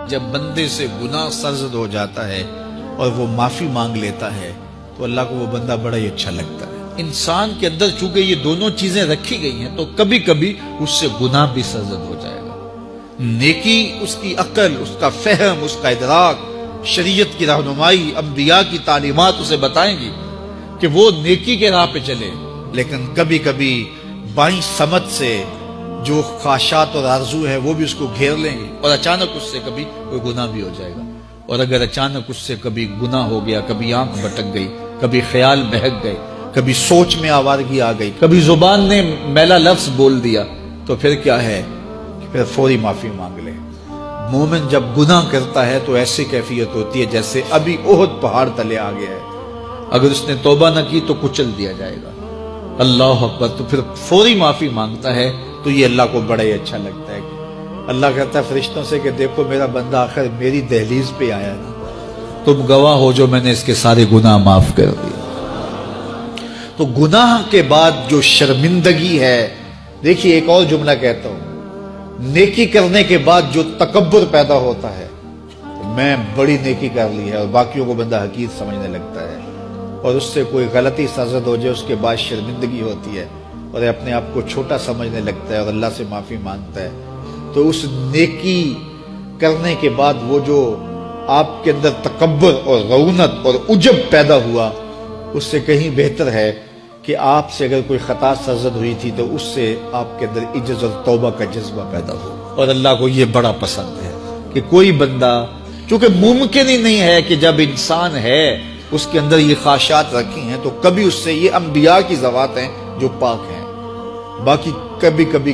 جب بندے سے گناہ سرزد ہو جاتا ہے اور وہ معافی مانگ لیتا ہے تو اللہ کو وہ بندہ بڑا ہی اچھا لگتا ہے۔ انسان کے اندر چونکہ یہ دونوں چیزیں رکھی گئی ہیں تو کبھی کبھی اس سے گناہ بھی سرزد ہو جائے گا۔ نیکی اس کی عقل، اس کا فہم، اس کا ادراک، شریعت کی رہنمائی، انبیاء کی تعلیمات اسے بتائیں گی کہ وہ نیکی کے راہ پہ چلے، لیکن کبھی کبھی بائیں سمت سے جو خواہشات اور آرزو ہے وہ بھی اس کو گھیر لیں گے اور اچانک اس سے کبھی کوئی گناہ بھی ہو جائے گا۔ اور اگر اچانک اس سے کبھی گناہ ہو گیا، کبھی آنکھ بھٹک گئی، کبھی خیال بہک گئے، کبھی سوچ میں آوارگی آ گئی، کبھی زبان نے میلا لفظ بول دیا، تو پھر کیا ہے، پھر فوری معافی مانگ لے۔ مومن جب گناہ کرتا ہے تو ایسی کیفیت ہوتی ہے جیسے ابھی احد پہاڑ تلے آ گیا ہے، اگر اس نے توبہ نہ کی تو کچل دیا جائے گا۔ اللہ اکبر، تو پھر فوری معافی مانگتا ہے تو یہ اللہ کو بڑا ہی اچھا لگتا ہے۔ اللہ کہتا ہے فرشتوں سے کہ دیکھو میرا بندہ آخر میری دہلیز پہ آیا نا، تم گواہ ہو جو میں نے اس کے سارے گناہ معاف کر دیے۔ تو گناہ کے بعد جو شرمندگی ہے، دیکھیے ایک اور جملہ کہتا ہوں، نیکی کرنے کے بعد جو تکبر پیدا ہوتا ہے، میں بڑی نیکی کر لی ہے، اور باقیوں کو بندہ حقیر سمجھنے لگتا ہے، اور اس سے کوئی غلطی سرزد ہو جائے اس کے بعد شرمندگی ہوتی ہے اور اپنے آپ کو چھوٹا سمجھنے لگتا ہے اور اللہ سے معافی مانگتا ہے، تو اس نیکی کرنے کے بعد وہ جو آپ کے اندر تکبر اور رعونت اور عجب پیدا ہوا، اس سے کہیں بہتر ہے کہ آپ سے اگر کوئی خطا سرزد ہوئی تھی تو اس سے آپ کے اندر عجز اور توبہ کا جذبہ پیدا ہو۔ اور اللہ کو یہ بڑا پسند ہے کہ کوئی بندہ، چونکہ ممکن ہی نہیں ہے کہ جب انسان ہے اس کے اندر یہ خواہشات رکھی ہیں تو کبھی اس سے، یہ انبیاء کی ذوات ہیں جو پاک ہیں، باقی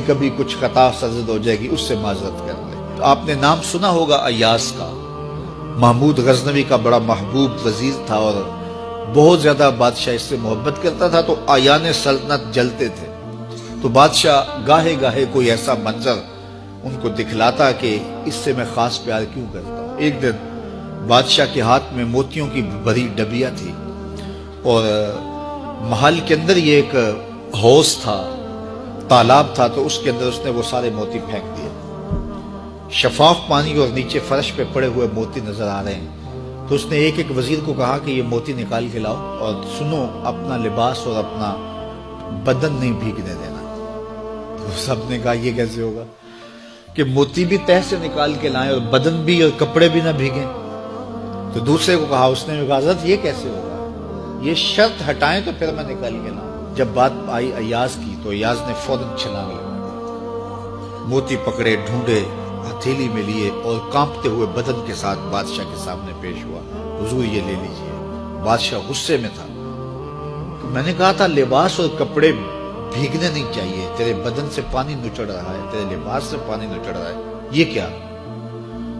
کبھی کچھ خطا سرزد ہو جائے گی، اس سے معذرت کر لے۔ تو آپ نے نام سنا ہوگا ایاس کا، محمود غزنوی کا بڑا محبوب وزیر تھا اور بہت زیادہ بادشاہ اس سے محبت کرتا تھا، تو آیان سلطنت جلتے تھے، تو بادشاہ گاہے گاہے کوئی ایسا منظر ان کو دکھلاتا کہ اس سے میں خاص پیار کیوں کرتا ہوں۔ ایک دن بادشاہ کے ہاتھ میں موتیوں کی بھری ڈبیا تھی اور محل کے اندر یہ ایک حوض تھا، تالاب تھا، تو اس کے اندر اس نے وہ سارے موتی پھینک دیے۔ شفاف پانی اور نیچے فرش پہ پڑے ہوئے موتی نظر آ رہے ہیں، تو اس نے ایک ایک وزیر کو کہا کہ یہ موتی نکال کے لاؤ، اور سنو اپنا لباس اور اپنا بدن نہیں بھیگنے دینا۔ تو سب نے کہا یہ کیسے ہوگا کہ موتی بھی تہ سے نکال کے لائیں اور بدن بھی اور کپڑے بھی نہ بھیگیں؟ تو دوسرے کو کہا، اس نے کہا حضرت یہ کیسے ہوگا، یہ شرط ہٹائیں تو پھر میں نکال کے لاؤں۔ جب بات آئی ایاز کی تو ایاز نے فوراً چھلانگ لگا دی، موتی پکڑے، ڈھونڈے، ہتھیلی میں لیے اور کانپتے ہوئے بدن کے ساتھ بادشاہ کے سامنے پیش ہوا، حضور یہ لے لیجئے۔ بادشاہ غصے میں تھا، میں نے کہا تھا لباس اور کپڑے بھیگنے نہیں چاہیے، تیرے بدن سے پانی نچڑ رہا ہے، تیرے لباس سے پانی نچڑ رہا ہے، یہ کیا؟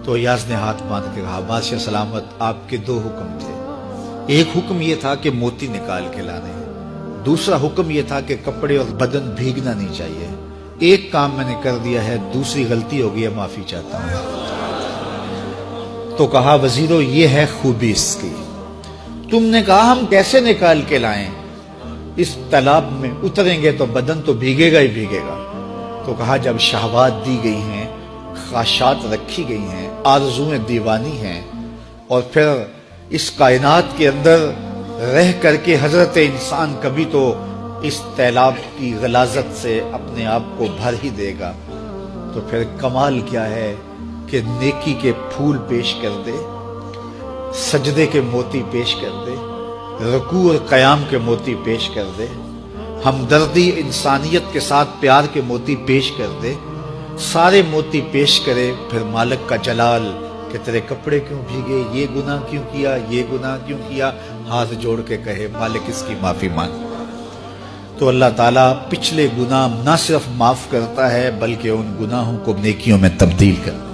تو ایاز نے ہاتھ باندھ کے کہا، بادشاہ سلامت، آپ کے دو حکم تھے، ایک حکم یہ تھا کہ موتی نکال کے لانے، دوسرا حکم یہ تھا کہ کپڑے اور بدن بھیگنا نہیں چاہیے۔ ایک کام میں نے کر دیا ہے، دوسری غلطی ہو گئی ہے، معافی چاہتا ہوں۔ تو کہا وزیرو یہ ہے خوبی اس کی، تم نے کہا ہم کیسے نکال کے لائیں، اس تالاب میں اتریں گے تو بدن تو بھیگے گا ہی بھیگے گا۔ تو کہا جب شہوات دی گئی ہیں، خواہشات رکھی گئی ہیں، آرزویں دیوانی ہیں، اور پھر اس کائنات کے اندر رہ کر کے حضرت انسان کبھی تو اس تالاب کی غلاظت سے اپنے آپ کو بھر ہی دے گا، تو پھر کمال کیا ہے کہ نیکی کے پھول پیش کر دے، سجدے کے موتی پیش کر دے، رکوع اور قیام کے موتی پیش کر دے، ہمدردی انسانیت کے ساتھ پیار کے موتی پیش کر دے، سارے موتی پیش کرے، پھر مالک کا جلال کہ تیرے کپڑے کیوں بھیگے، یہ گناہ کیوں کیا، یہ گناہ کیوں کیا، ہاتھ جوڑ کے کہے مالک اس کی معافی مانگ، تو اللہ تعالیٰ پچھلے گناہ نہ صرف معاف کرتا ہے بلکہ ان گناہوں کو نیکیوں میں تبدیل کرتا ہے۔